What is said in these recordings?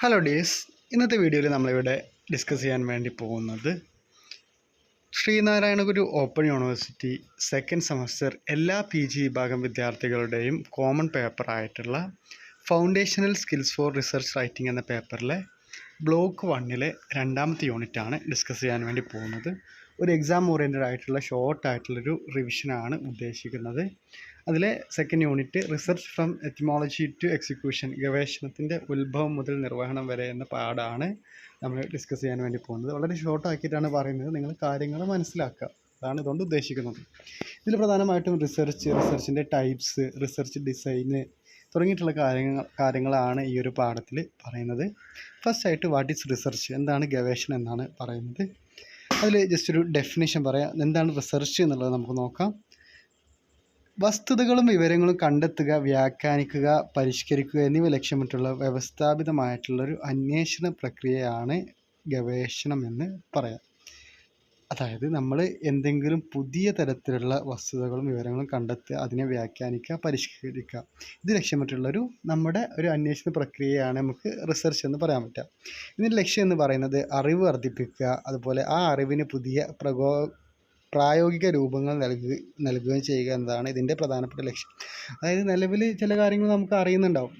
Hello days, ഇന്നത്തെ വീഡിയോയിൽ നമ്മളിവിടെ ഡിസ്കസ് ചെയ്യാൻ വേണ്ടി പോകുന്നത് Sreenarayana Guru open university second semester എല്ലാ PG വിഭാഗം വിദ്യാർത്ഥികളുടെയും കോമൺ പേപ്പറായിട്ടുള്ള foundational skills for research writing എന്ന പേപ്പറിലെ ബ്ലോക്ക് 1-ലെ രണ്ടാമത്തെ യൂണിറ്റാണ് ഡിസ്കസ് ചെയ്യാൻ വേണ്ടി പോകുന്നത്. ഒരു എക്സാം ഓറിയൻറ്റഡ് ആയിട്ടുള്ള ഷോർട്ടായിട്ടുള്ളൊരു റിവിഷനാണ് ഉദ്ദേശിക്കുന്നത്. അതിലെ second unit research from etymology to execution, ഗവേഷണത്തിൻ്റെ ഉത്ഭവം മുതൽ നിർവഹണം വരെ എന്ന പാഠമാണ് നമ്മൾ ഡിസ്കസ് ചെയ്യാൻ വേണ്ടി പോകുന്നത്. വളരെ ഷോർട്ടാക്കിയിട്ടാണ് പറയുന്നത്, നിങ്ങൾ കാര്യങ്ങൾ മനസ്സിലാക്കുക, അതാണ് ഇതുകൊണ്ട് ഉദ്ദേശിക്കുന്നത്. ഇതിൽ പ്രധാനമായിട്ടും റിസർച്ചിൻ്റെ ടൈപ്സ്, റിസർച്ച് ഡിസൈന് തുടങ്ങിയിട്ടുള്ള കാര്യങ്ങളാണ് ഈ ഒരു പാഠത്തിൽ പറയുന്നത്. ഫസ്റ്റായിട്ട് വാട്ട് ഈസ് റിസർച്ച്, എന്താണ് ഗവേഷണം എന്നാണ് പറയുന്നത്. അതിൽ ജസ്റ്റ് ഒരു ഡെഫിനേഷൻ പറയാം. എന്താണ് റിസർച്ച് എന്നുള്ളത് നമുക്ക് നോക്കാം. വസ്തുതകളും വിവരങ്ങളും കണ്ടെത്തുക, വ്യാഖ്യാനിക്കുക, പരിഷ്കരിക്കുക എന്നിവ ലക്ഷ്യമിട്ടുള്ള വ്യവസ്ഥാപിതമായിട്ടുള്ളൊരു അന്വേഷണ പ്രക്രിയയാണ് ഗവേഷണം എന്ന് പറയാം. അതായത് നമ്മൾ എന്തെങ്കിലും പുതിയ തരത്തിലുള്ള വസ്തുതകളും വിവരങ്ങളും കണ്ടെത്തുക, അതിനെ വ്യാഖ്യാനിക്കുക, പരിഷ്കരിക്കുക, ഇത് ലക്ഷ്യമിട്ടുള്ളൊരു നമ്മുടെ ഒരു അന്വേഷണ പ്രക്രിയയാണ് നമുക്ക് റിസർച്ച് എന്ന് പറയാൻ പറ്റുക. ഇതിൻ്റെ ലക്ഷ്യം എന്ന് പറയുന്നത് അറിവ് വർദ്ധിപ്പിക്കുക, അതുപോലെ ആ അറിവിന് പുതിയ പ്രായോഗിക രൂപങ്ങൾ നൽകുകയും ചെയ്യുക എന്നതാണ് ഇതിൻ്റെ പ്രധാനപ്പെട്ട ലക്ഷ്യം. അതായത് നിലവിൽ ചില കാര്യങ്ങൾ നമുക്ക് അറിയുന്നുണ്ടാവും,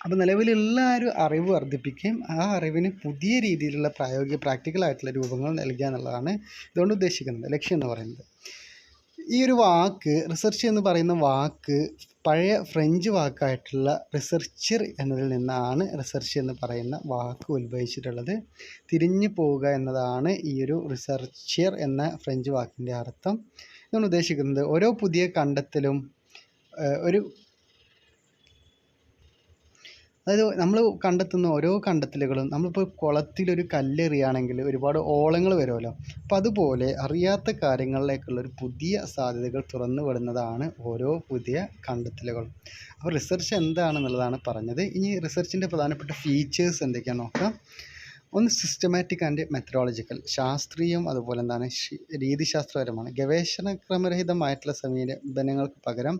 അപ്പോൾ നിലവിലുള്ള ഒരു അറിവ് വർദ്ധിപ്പിക്കുകയും ആ അറിവിന് പുതിയ രീതിയിലുള്ള പ്രാക്ടിക്കലായിട്ടുള്ള രൂപങ്ങൾ നൽകുക എന്നുള്ളതാണ് ഇതുകൊണ്ട് ഉദ്ദേശിക്കുന്നത്, ലക്ഷ്യം എന്ന് പറയുന്നത്. ഈ ഒരു വാക്ക് റിസർച്ച് എന്ന് പറയുന്ന വാക്ക് പഴയ ഫ്രഞ്ച് വാക്കായിട്ടുള്ള റിസർച്ചർ എന്നതിൽ നിന്നാണ് റിസർച്ച് എന്ന് പറയുന്ന വാക്ക് ഉത്ഭവിച്ചിട്ടുള്ളത്. തിരിഞ്ഞു പോവുക എന്നതാണ് ഈ ഒരു റിസർച്ചർ എന്ന ഫ്രഞ്ച് വാക്കിൻ്റെ അർത്ഥം. ഇതാണ് ഉദ്ദേശിക്കുന്നത് ഓരോ പുതിയ കണ്ടെത്തലും അതായത് നമ്മൾ കണ്ടെത്തുന്ന ഓരോ കണ്ടെത്തലുകളും, നമ്മളിപ്പോൾ കുളത്തിലൊരു കല്ലെറിയുകയാണെങ്കിൽ ഒരുപാട് ഓളങ്ങൾ വരുമല്ലോ, അപ്പോൾ അതുപോലെ അറിയാത്ത കാര്യങ്ങളിലേക്കുള്ളൊരു പുതിയ സാധ്യതകൾ തുറന്നു വിടുന്നതാണ് ഓരോ പുതിയ കണ്ടെത്തലുകളും. അപ്പോൾ റിസർച്ച് എന്താണെന്നുള്ളതാണ് പറഞ്ഞത്. ഇനി റിസർച്ചിൻ്റെ പ്രധാനപ്പെട്ട ഫീച്ചേഴ്സ് എന്തൊക്കെയാണെന്ന് നോക്കാം. ഒന്ന് സിസ്റ്റമാറ്റിക് ആൻഡ് മെത്തഡോളജിക്കൽ, ശാസ്ത്രീയം അതുപോലെ എന്താണ് രീതിശാസ്ത്രപരമാണ്. ഗവേഷണ ക്രമരഹിതമായിട്ടുള്ള സമീപനങ്ങൾക്ക് പകരം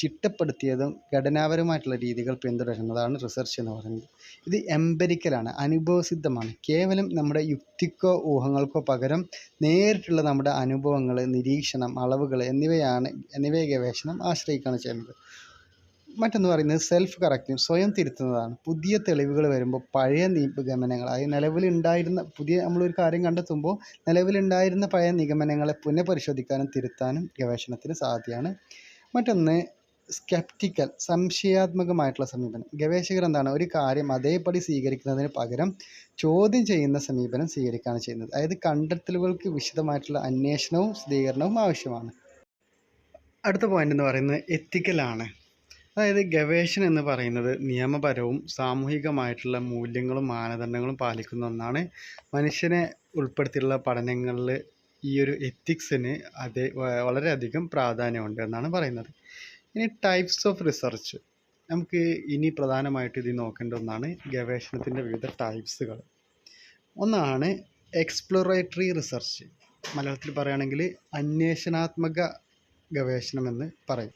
ചിട്ടപ്പെടുത്തിയതും ഘടനാപരമായിട്ടുള്ള രീതികൾ പിന്തുടരുന്നതാണ് റിസർച്ച് എന്ന് പറയുന്നത്. ഇത് എംപെരിക്കലാണ്, അനുഭവസിദ്ധമാണ്. കേവലം നമ്മുടെ യുക്തിക്കോ ഊഹങ്ങൾക്കോ പകരം നേരിട്ടുള്ള നമ്മുടെ അനുഭവങ്ങൾ, നിരീക്ഷണം, അളവുകൾ എന്നിവയെ ഗവേഷണം ആശ്രയിക്കുകയാണ് ചെയ്യുന്നത്. മറ്റൊന്ന് പറയുന്നത് സെൽഫ് കറക്റ്റിംഗ്, സ്വയം തിരുത്തുന്നതാണ്. പുതിയ തെളിവുകൾ വരുമ്പോൾ പഴയ നിഗമനങ്ങൾ, അതായത് നിലവിലുണ്ടായിരുന്ന നമ്മളൊരു കാര്യം കണ്ടെത്തുമ്പോൾ നിലവിലുണ്ടായിരുന്ന പഴയ നിഗമനങ്ങളെ പുനഃപരിശോധിക്കാനും തിരുത്താനും ഗവേഷണത്തിന് സാധ്യമാണ്. മറ്റൊന്ന് സ്കെപ്റ്റിക്കൽ, സംശയാത്മകമായിട്ടുള്ള സമീപനം. ഗവേഷകർ എന്താണ് ഒരു കാര്യം അതേപടി സ്വീകരിക്കുന്നതിന് പകരം ചോദ്യം ചെയ്യുന്ന സമീപനം സ്വീകരിക്കുകയാണ് ചെയ്യുന്നത്. അതായത് കണ്ടെത്തലുകൾക്ക് വിശദമായിട്ടുള്ള അന്വേഷണവും സ്ഥിരീകരണവും ആവശ്യമാണ്. അടുത്ത പോയിന്റ് എന്ന് പറയുന്നത് എത്തിക്കലാണ്. അതായത് ഗവേഷണം എന്ന് പറയുന്നത് നിയമപരവും സാമൂഹികമായിട്ടുള്ള മൂല്യങ്ങളും മാനദണ്ഡങ്ങളും പാലിക്കുന്ന ഒന്നാണ്. മനുഷ്യനെ ഉൾപ്പെടുത്തിയുള്ള പഠനങ്ങളിൽ ഈ ഒരു എത്തിക്സിന് വളരെയധികം പ്രാധാന്യമുണ്ട് എന്നാണ് പറയുന്നത്. ഇനി ടൈപ്സ് ഓഫ് റിസർച്ച്, നമുക്ക് ഇനി പ്രധാനമായിട്ട് ഇത് നോക്കേണ്ട ഒന്നാണ് ഗവേഷണത്തിൻ്റെ വിവിധ ടൈപ്സുകൾ. ഒന്നാണ് എക്സ്പ്ലോറേറ്ററി റിസർച്ച്, മലയാളത്തിൽ പറയുകയാണെങ്കിൽ അന്വേഷണാത്മക ഗവേഷണം എന്ന് പറയും.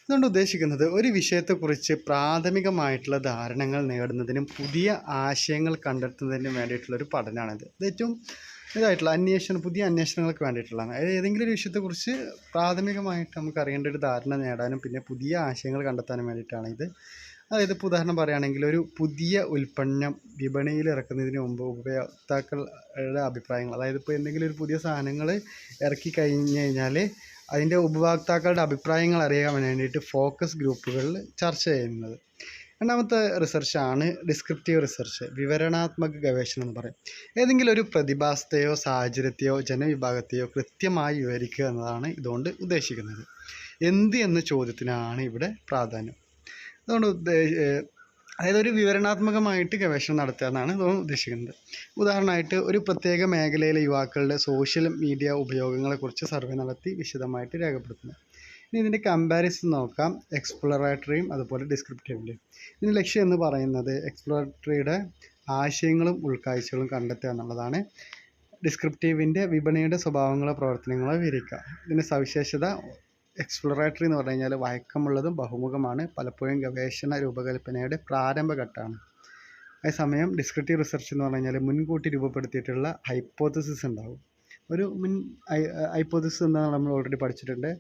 ഇതുകൊണ്ട് ഉദ്ദേശിക്കുന്നത് ഒരു വിഷയത്തെക്കുറിച്ച് പ്രാഥമികമായിട്ടുള്ള ധാരണകൾ നേടുന്നതിനും പുതിയ ആശയങ്ങൾ കണ്ടെത്തുന്നതിനും വേണ്ടിയിട്ടുള്ളൊരു പഠനമാണിത്. ഇത് ഏറ്റവും ഇതായിട്ടുള്ള പുതിയ അന്വേഷണങ്ങൾക്ക് വേണ്ടിയിട്ടുള്ളതാണ്. അതായത് ഏതെങ്കിലും ഒരു വിഷയത്തെക്കുറിച്ച് പ്രാഥമികമായിട്ട് നമുക്ക് അറിയേണ്ട ഒരു ധാരണ നേടാനും പിന്നെ പുതിയ ആശയങ്ങൾ കണ്ടെത്താനും വേണ്ടിയിട്ടാണ് ഇത്. അതായത് ഇപ്പോൾ ഉദാഹരണം പറയുകയാണെങ്കിൽ ഒരു പുതിയ ഉൽപ്പന്നം വിപണിയിൽ ഇറക്കുന്നതിന് മുമ്പ് ഉപഭോക്താക്കളുടെ അഭിപ്രായങ്ങൾ, അതായത് ഇപ്പോൾ എന്തെങ്കിലും ഒരു പുതിയ സാധനങ്ങൾ ഇറക്കി കഴിഞ്ഞ് കഴിഞ്ഞാൽ അതിൻ്റെ ഉപഭോക്താക്കളുടെ അഭിപ്രായങ്ങൾ അറിയാൻ വേണ്ടിയിട്ട് ഫോക്കസ് ഗ്രൂപ്പുകളിൽ ചർച്ച ചെയ്യുന്നത്. രണ്ടാമത്തെ റിസർച്ചാണ് ഡിസ്ക്രിപ്റ്റീവ് റിസർച്ച്, വിവരണാത്മക ഗവേഷണം എന്ന് പറയും. ഏതെങ്കിലും ഒരു പ്രതിഭാസത്തെയോ സാഹചര്യത്തെയോ ജനവിഭാഗത്തെയോ കൃത്യമായി വിവരിക്കുക എന്നതാണ് ഇതുകൊണ്ട് ഉദ്ദേശിക്കുന്നത്. എന്ത് എന്ന ചോദ്യത്തിനാണ് ഇവിടെ പ്രാധാന്യം. അതുകൊണ്ട് അതായത് ഒരു വിവരണാത്മകമായിട്ട് ഗവേഷണം നടത്തുക എന്നാണ് ഇതുകൊണ്ട് ഉദ്ദേശിക്കുന്നത്. ഉദാഹരണമായിട്ട് ഒരു പ്രത്യേക മേഖലയിലെ യുവാക്കളുടെ സോഷ്യൽ മീഡിയ ഉപയോഗങ്ങളെക്കുറിച്ച് സർവേ നടത്തി വിശദമായിട്ട് രേഖപ്പെടുത്തുന്നു. ഇനി ഇതിൻ്റെ കമ്പാരിസൺ നോക്കാം, എക്സ്പ്ലോറേറ്ററിയും അതുപോലെ ഡിസ്ക്രിപ്റ്റീവിൻ്റെയും. ഇതിൻ്റെ ലക്ഷ്യം എന്ന് പറയുന്നത് എക്സ്പ്ലോറേറ്ററിയുടെ ആശയങ്ങളും ഉൾക്കാഴ്ചകളും കണ്ടെത്തുക എന്നുള്ളതാണ്. ഡിസ്ക്രിപ്റ്റീവിൻ്റെ വിപണിയുടെ സ്വഭാവങ്ങളോ പ്രവർത്തനങ്ങളോ വിവരിക്കുക. ഇതിൻ്റെ സവിശേഷത എക്സ്പ്ലോറേറ്ററി എന്ന് പറഞ്ഞു കഴിഞ്ഞാൽ വഴക്കമുള്ളതും ബഹുമുഖമാണ്, പലപ്പോഴും ഗവേഷണ രൂപകൽപ്പനയുടെ പ്രാരംഭഘട്ടമാണ്. അതേസമയം ഡിസ്ക്രിപ്റ്റീവ് റിസർച്ച് എന്ന് പറഞ്ഞു കഴിഞ്ഞാൽ മുൻകൂട്ടി രൂപപ്പെടുത്തിയിട്ടുള്ള ഹൈപ്പോത്തസിസ് ഉണ്ടാവും. ഒരു മുൻ ഹൈപ്പോത്തസിസ് എന്താണെന്ന് നമ്മൾ ഓൾറെഡി പഠിച്ചിട്ടുണ്ട്.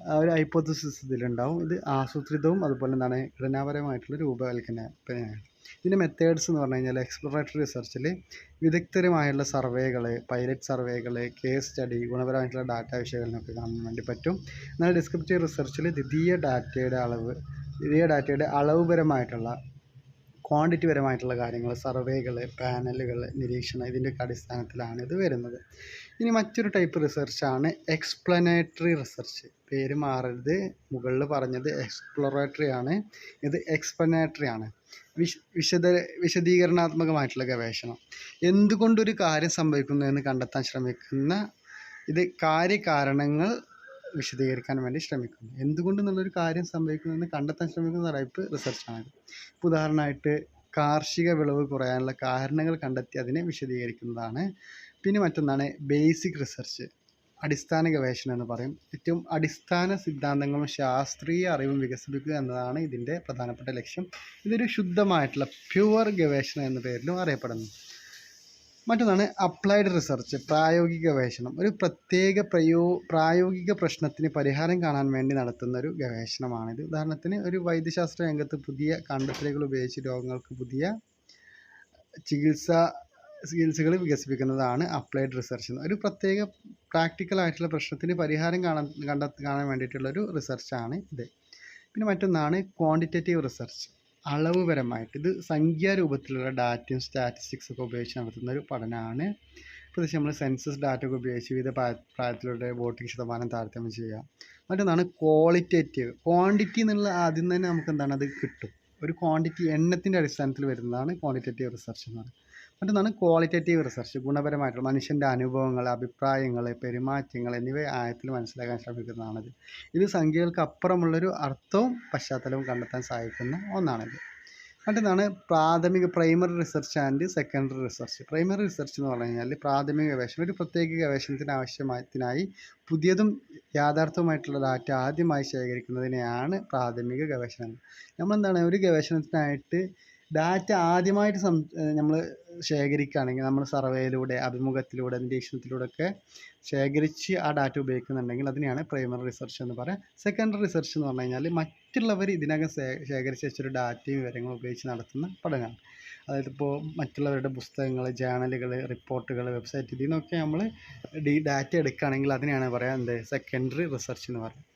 ആ ഒരു ഹൈപ്പോത്തസിസ് ഇതിലുണ്ടാവും. ഇത് ആസൂത്രിതവും അതുപോലെ എന്താണ് ഘടനാപരമായിട്ടുള്ള രൂപകൽപ്പനയാണ്. ഇതിൻ്റെ മെത്തേഡ്സ് എന്ന് പറഞ്ഞു കഴിഞ്ഞാൽ എക്സ്പ്ലോറേറ്ററി റിസർച്ചിൽ വിദഗ്ധരുമായുള്ള സർവേകൾ, പൈലറ്റ് സർവേകൾ, കേസ് സ്റ്റഡി, ഗുണപരമായിട്ടുള്ള ഡാറ്റ വിശകലനമൊക്കെ കാണാൻ വേണ്ടി പറ്റും. എന്നാൽ ഡിസ്ക്രിപ്റ്റീവ് റിസർച്ചിൽ ദ്വിതീയ ഡാറ്റയുടെ അളവുപരമായിട്ടുള്ള ക്വാണ്ടിറ്റി പരമായിട്ടുള്ള കാര്യങ്ങൾ, സർവേകൾ, പാനലുകൾ, നിരീക്ഷണം, ഇതിൻ്റെയൊക്കെ അടിസ്ഥാനത്തിലാണ് ഇത് വരുന്നത്. ഇനി മറ്റൊരു ടൈപ്പ് റിസർച്ചാണ് എക്സ്പ്ലനേറ്ററി റിസർച്ച്. പേര് മാറരുത്, മുകളിൽ പറഞ്ഞത് എക്സ്പ്ലോറേറ്ററി ആണ്, ഇത് എക്സ്പ്ലനേറ്ററി ആണ്. വിശദീകരണാത്മകമായിട്ടുള്ള ഗവേഷണം. എന്തുകൊണ്ടൊരു കാര്യം സംഭവിക്കുന്നു എന്ന് കണ്ടെത്താൻ ശ്രമിക്കുന്ന, ഇത് കാര്യകാരണങ്ങൾ വിശദീകരിക്കാൻ വേണ്ടി ശ്രമിക്കുന്നു. എന്തുകൊണ്ട് എന്നുള്ളൊരു കാര്യം സംഭവിക്കുന്നതെന്ന് കണ്ടെത്താൻ ശ്രമിക്കുന്ന ടൈപ്പ് റിസർച്ചാണിത്. ഉദാഹരണമായിട്ട് കാർഷിക വിളവ് കുറയാനുള്ള കാരണങ്ങൾ കണ്ടെത്തി അതിനെ വിശദീകരിക്കുന്നതാണ്. പിന്നെ മറ്റൊന്നാണ് ബേസിക് റിസർച്ച്, അടിസ്ഥാന ഗവേഷണം എന്ന് പറയും. ഏറ്റവും അടിസ്ഥാന സിദ്ധാന്തങ്ങളും ശാസ്ത്രീയ അറിവും വികസിപ്പിക്കുക എന്നതാണ് ഇതിൻ്റെ പ്രധാനപ്പെട്ട ലക്ഷ്യം. ഇതൊരു ശുദ്ധമായിട്ടുള്ള പ്യുവർ ഗവേഷണം എന്ന പേരിലും അറിയപ്പെടുന്നു. മറ്റൊന്നാണ് അപ്ലൈഡ് റിസർച്ച്, പ്രായോഗിക ഗവേഷണം. ഒരു പ്രത്യേക പ്രായോഗിക പ്രശ്നത്തിന് പരിഹാരം കാണാൻ വേണ്ടി നടത്തുന്ന ഒരു ഗവേഷണമാണിത്. ഉദാഹരണത്തിന് ഒരു വൈദ്യശാസ്ത്ര രംഗത്ത് പുതിയ കണ്ടെത്തലുകൾ ഉപയോഗിച്ച് രോഗങ്ങൾക്ക് പുതിയ ചികിത്സകൾ വികസിപ്പിക്കുന്നതാണ് അപ്ലൈഡ് റിസർച്ച്. ഒരു പ്രത്യേക പ്രാക്ടിക്കലായിട്ടുള്ള പ്രശ്നത്തിന് പരിഹാരം കാണാൻ വേണ്ടിയിട്ടുള്ളൊരു റിസർച്ചാണ് ഇത്. പിന്നെ മറ്റൊന്നാണ് ക്വാണ്ടിറ്റേറ്റീവ് റിസർച്ച്, അളവുപരമായിട്ട്. ഇത് സംഖ്യാരൂപത്തിലുള്ള ഡാറ്റയും സ്റ്റാറ്റിസ്റ്റിക്സൊക്കെ ഉപയോഗിച്ച് നടത്തുന്ന ഒരു പഠനമാണ്. പ്രത്യേകിച്ച് നമ്മൾ സെൻസസ് ഡാറ്റ ഒക്കെ ഉപയോഗിച്ച് വിവിധ പ്രായത്തിലുള്ള വോട്ടിംഗ് ശതമാനം താരതമ്യം ചെയ്യുക. മറ്റൊന്നാണ് ക്വാളിറ്റേറ്റീവ്. ക്വാണ്ടിറ്റി എന്നുള്ള ആദ്യം തന്നെ നമുക്ക് എന്താണ് അത് കിട്ടും. ഒരു ക്വാണ്ടിറ്റി എണ്ണത്തിൻ്റെ അടിസ്ഥാനത്തിൽ വരുന്നതാണ് ക്വാണ്ടിറ്റേറ്റീവ് റിസർച്ച് എന്ന് പറയുന്നത്. മറ്റൊന്നാണ് ക്വാളിറ്റേറ്റീവ് റിസർച്ച്, ഗുണപരമായിട്ടുള്ള മനുഷ്യൻ്റെ അനുഭവങ്ങൾ, അഭിപ്രായങ്ങൾ, പെരുമാറ്റങ്ങൾ എന്നിവ ആഴത്തിൽ മനസ്സിലാക്കാൻ ശ്രമിക്കുന്നതാണിത്. ഇത് സംഖ്യകൾക്ക് അപ്പുറമുള്ളൊരു അർത്ഥവും പശ്ചാത്തലവും കണ്ടെത്താൻ സഹായിക്കുന്ന ഒന്നാണിത്. മറ്റൊന്നാണ് primary research and secondary research. Primary research എന്ന് പറഞ്ഞു കഴിഞ്ഞാൽ പ്രാഥമിക ഗവേഷണം. ഒരു പ്രത്യേക ഗവേഷണത്തിന് ആവശ്യത്തിനായി പുതിയതും യാഥാർത്ഥ്യവുമായിട്ടുള്ള ഡാറ്റ ആദ്യമായി ശേഖരിക്കുന്നതിനെയാണ് പ്രാഥമിക ഗവേഷണം. നമ്മളെന്താണ് ഒരു ഗവേഷണത്തിനായിട്ട് ഡാറ്റ ആദ്യമായിട്ട് നമ്മൾ ശേഖരിക്കുകയാണെങ്കിൽ, നമ്മൾ സർവേയിലൂടെ, അഭിമുഖത്തിലൂടെ, നിരീക്ഷണത്തിലൂടെ ഒക്കെ ശേഖരിച്ച് ആ ഡാറ്റ ഉപയോഗിക്കുന്നുണ്ടെങ്കിൽ അതിനെയാണ് പ്രൈമറി റിസർച്ച് എന്ന് പറയുക. സെക്കൻഡറി റിസർച്ച് എന്ന് പറഞ്ഞു കഴിഞ്ഞാൽ മറ്റുള്ളവർ ഇതിനകം ശേഖരിച്ച് വെച്ചൊരു ഡാറ്റയും വിവരങ്ങളും ഉപയോഗിച്ച് നടത്തുന്ന പഠനമാണ്. അതായത് ഇപ്പോൾ മറ്റുള്ളവരുടെ പുസ്തകങ്ങൾ, ജേണലുകൾ, റിപ്പോർട്ടുകൾ, വെബ്സൈറ്റ്, ഇതിൽ നിന്നൊക്കെ നമ്മൾ ഡാറ്റ എടുക്കുകയാണെങ്കിൽ അതിനെയാണ് പറയുക സെക്കൻഡറി റിസർച്ച് എന്ന് പറയുന്നത്.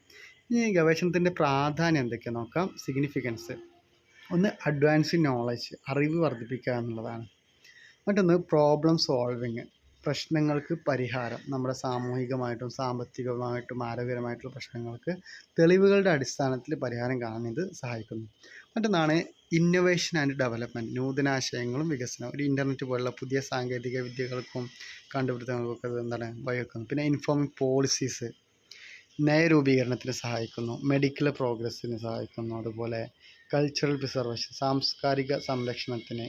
ഇനി ഗവേഷണത്തിൻ്റെ പ്രാധാന്യം എന്തൊക്കെയാണ് നോക്കാം. സിഗ്നിഫിക്കൻസ്. ഒന്ന് അഡ്വാൻസിങ് നോളജ്, അറിവ് വർദ്ധിപ്പിക്കുക എന്നുള്ളതാണ്. മറ്റൊന്ന് പ്രോബ്ലം സോൾവിങ്, പ്രശ്നങ്ങൾക്ക് പരിഹാരം. നമ്മുടെ സാമൂഹികമായിട്ടും സാമ്പത്തികമായിട്ടും ആരോഗ്യപരമായിട്ടുള്ള പ്രശ്നങ്ങൾക്ക് തെളിവുകളുടെ അടിസ്ഥാനത്തിൽ പരിഹാരം കാണാൻ ഇത് സഹായിക്കുന്നു. മറ്റൊന്നാണ് ഇന്നൊവേഷൻ ആൻഡ് ഡെവലപ്മെൻറ്റ്, നൂതനാശയങ്ങളും വികസനം. ഒരു ഇൻ്റർനെറ്റ് പോലുള്ള പുതിയ സാങ്കേതിക വിദ്യകൾക്കും കണ്ടുപിടുത്തങ്ങൾക്കൊക്കെ ഇത് എന്താണ് വഴിവെക്കുന്നു. പിന്നെ ഇൻഫോമിംഗ് പോളിസീസ്, നയരൂപീകരണത്തിന് സഹായിക്കുന്നു. മെഡിക്കൽ പ്രോഗ്രസ്സിന് സഹായിക്കുന്നു. അതുപോലെ കൾച്ചറൽ പ്രിസർവേഷൻ, സാംസ്കാരിക സംരക്ഷണത്തിന്,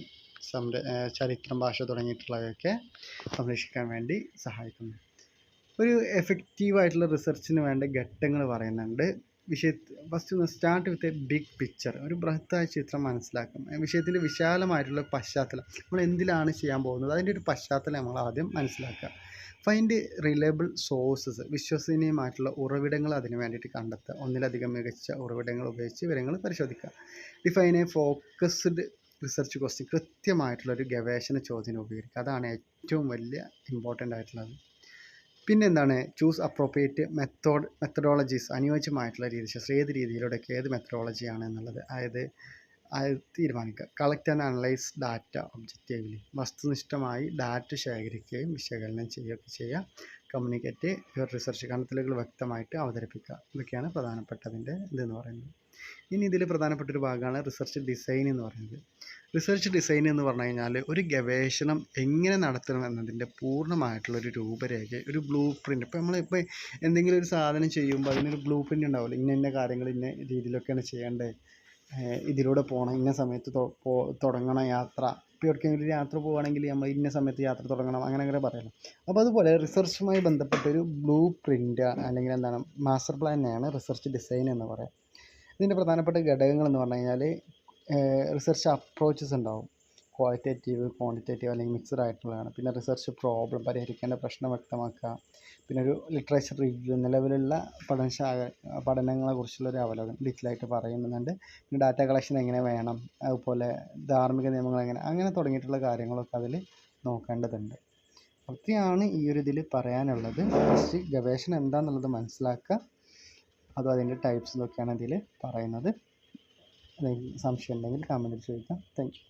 ചരിത്രം, ഭാഷ തുടങ്ങിയിട്ടുള്ളവയൊക്കെ സംരക്ഷിക്കാൻ വേണ്ടി സഹായിക്കുന്നു. ഒരു എഫക്റ്റീവായിട്ടുള്ള റിസർച്ചിന് വേണ്ട ഘട്ടങ്ങൾ പറയുന്നുണ്ട്. First start with a big picture, ഒരു ബൃഹത്തായ ചിത്രം മനസ്സിലാക്കും. വിഷയത്തിൻ്റെ വിശാലമായിട്ടുള്ള പശ്ചാത്തലം, നമ്മൾ എന്തിലാണ് ചെയ്യാൻ പോകുന്നത് അതിൻ്റെ ഒരു പശ്ചാത്തലം നമ്മൾ ആദ്യം മനസ്സിലാക്കുക. ഫൈൻഡ് റിലയബിൾ സോഴ്സസ്, വിശ്വസനീയമായിട്ടുള്ള ഉറവിടങ്ങൾ അതിന് വേണ്ടിയിട്ട് കണ്ടെത്തുക. ഒന്നിലധികം മികച്ച ഉറവിടങ്ങൾ ഉപയോഗിച്ച് വിവരങ്ങൾ പരിശോധിക്കുക. Define a focused research question, കൃത്യമായിട്ടുള്ളൊരു ഗവേഷണ ചോദ്യം ഉപയോഗിക്കുക. അതാണ് ഏറ്റവും വലിയ ഇമ്പോർട്ടൻ്റ് ആയിട്ടുള്ളത്. പിന്നെ എന്താണ് ചൂസ് അപ്രോപ്രിയേറ്റ് മെത്തഡോളജീസ്, അനുയോജ്യമായിട്ടുള്ള രീതിശാസ്ത്രം, ഏത് രീതിയിലൂടെയൊക്കെ ഏത് മെത്തഡോളജിയാണ് എന്നുള്ളത് അത് തീരുമാനിക്കുക. Collect and analyse data objectively, വസ്തുനിഷ്ഠമായി ഡാറ്റ ശേഖരിക്കുകയും വിശകലനം ചെയ്യുകയൊക്കെ ചെയ്യുക. കമ്മ്യൂണിക്കേറ്റ് യുവർ റിസർച്ച്, കണ്ടെത്തലുകൾ വ്യക്തമായിട്ട് അവതരിപ്പിക്കുക. ഇതൊക്കെയാണ് പ്രധാനപ്പെട്ടതിൻ്റെ ഇതെന്ന് പറയുന്നത്. ഇനി ഇതിൽ പ്രധാനപ്പെട്ടൊരു ഭാഗമാണ് റിസർച്ച് ഡിസൈൻ എന്ന് പറയുന്നത്. റിസർച്ച് ഡിസൈൻ എന്ന് പറഞ്ഞു കഴിഞ്ഞാൽ ഒരു ഗവേഷണം എങ്ങനെ നടത്തണം എന്നതിൻ്റെ പൂർണ്ണമായിട്ടുള്ളൊരു രൂപരേഖ, ഒരു ബ്ലൂ പ്രിൻ്റ്. ഇപ്പോൾ നമ്മളിപ്പോൾ എന്തെങ്കിലും ഒരു സാധനം ചെയ്യുമ്പോൾ അതിനൊരു ബ്ലൂ പ്രിൻ്റ് ഉണ്ടാവില്ല. ഇന്ന കാര്യങ്ങൾ ഇന്ന രീതിയിലൊക്കെയാണ് ചെയ്യേണ്ടത്, ഇതിലൂടെ പോകണം, ഇന്ന സമയത്ത് തുടങ്ങണം യാത്ര. ഇപ്പോൾ എവിടേക്കെങ്കിലും ഒരു യാത്ര പോവുകയാണെങ്കിൽ നമ്മൾ ഇന്ന സമയത്ത് യാത്ര തുടങ്ങണം, അങ്ങനെ പറയാമല്ലോ. അപ്പോൾ അതുപോലെ റിസർച്ചുമായി ബന്ധപ്പെട്ടൊരു ബ്ലൂ പ്രിൻ്റ് അല്ലെങ്കിൽ എന്താണ് മാസ്റ്റർ പ്ലാനിനെയാണ് റിസർച്ച് ഡിസൈൻ എന്ന് പറയുക. ഇതിൻ്റെ പ്രധാനപ്പെട്ട ഘടകങ്ങൾ എന്ന് പറഞ്ഞു കഴിഞ്ഞാൽ റിസർച്ച് അപ്രോച്ചസ് ഉണ്ടാവും. ക്വാളിറ്റേറ്റീവ്, ക്വാണ്ടിറ്റേറ്റീവ് അല്ലെങ്കിൽ മിക്സഡ് ആയിട്ടുള്ളതാണ്. പിന്നെ റിസർച്ച് പ്രോബ്ലം, പരിഹരിക്കേണ്ട പ്രശ്നം വ്യക്തമാക്കുക. പിന്നെ ഒരു ലിറ്ററേച്ചർ റിവ്യൂ, നിലവിലുള്ള പഠനങ്ങളെക്കുറിച്ചുള്ളൊരു അവലോകനം ഡീറ്റെയിലായിട്ട് പറയുന്നുണ്ട്. പിന്നെ ഡാറ്റ കളക്ഷൻ എങ്ങനെ വേണം, അതുപോലെ ധാർമ്മിക നിയമങ്ങൾ എങ്ങനെ, അങ്ങനെ തുടങ്ങിയിട്ടുള്ള കാര്യങ്ങളൊക്കെ അതിൽ നോക്കേണ്ടതുണ്ട്. അതൊക്കെയാണ് ഈ ഒരു ഇതിൽ പറയാനുള്ളത്. ഫസ്റ്റ് ഗവേഷണം എന്താണെന്നുള്ളത് മനസ്സിലാക്കുക, അതും അതിൻ്റെ ടൈപ്സ് ഇതൊക്കെയാണ് ഇതിൽ പറയുന്നത്. സംശയം ഉണ്ടെങ്കിൽ കമൻറ്റിൽ ചോദിക്കാം. Thank you.